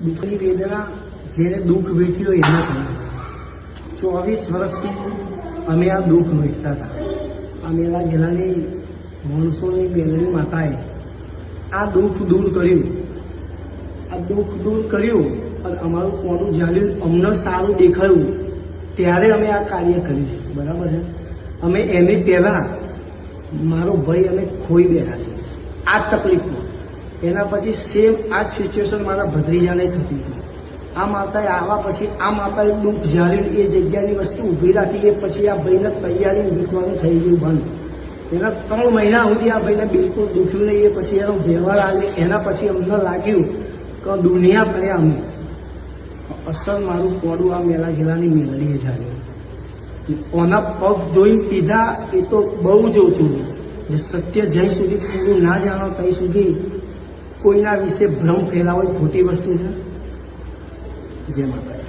દુઃખની વેદના જેને દુઃખ વેઠ્યો એને કહ્યું. 24 વર્ષથી અમે આ દુઃખ વેઠતા હતા. આ મેલા ગેલાની માણસોની બેલની માતાએ આ દુઃખ દૂર કર્યું. આ દુઃખ દૂર કર્યું અને અમારું કોનું જાણ્યું, અમને સારું દેખાયું ત્યારે અમે આ કાર્ય કર્યું. બરાબર છે. અમે એની પહેલાં મારો ભાઈ અમે ખોઈ બેઠા છે આ તકલીફમાં. એના પછી સેમ આ જ સિચ્યુએશન મારા ભત્રીજાને થતી હતી. આ માતાએ આવ્યા પછી આ માતાએ દુઃખ જાળ્યું, એ જગ્યાની વસ્તુ ઊભી રાખી. એ પછી આ ભાઈને તૈયારી વીખવાનું થઈ ગયું બંધ. એના 3 મહિના સુધી આ ભાઈને બિલકુલ દુખ્યું નહીં. એ પછી એનો વ્યવહાર આવે. એના પછી અમને લાગ્યું કે દુનિયા પડ્યા અમે. અસર મારું કોડું આ મેલા ગેલાની મેલડીએ જાળ્યું. ઓના પગ જોઈને પીધા એ તો બહુ જ ઓછું. જે સત્ય જ્યાં સુધી પૂરું ના જાણો ત્યાં સુધી કોઈના વિશે ભ્રમ ફેલાવો ખોટી વસ્તુ છે. જય માતા.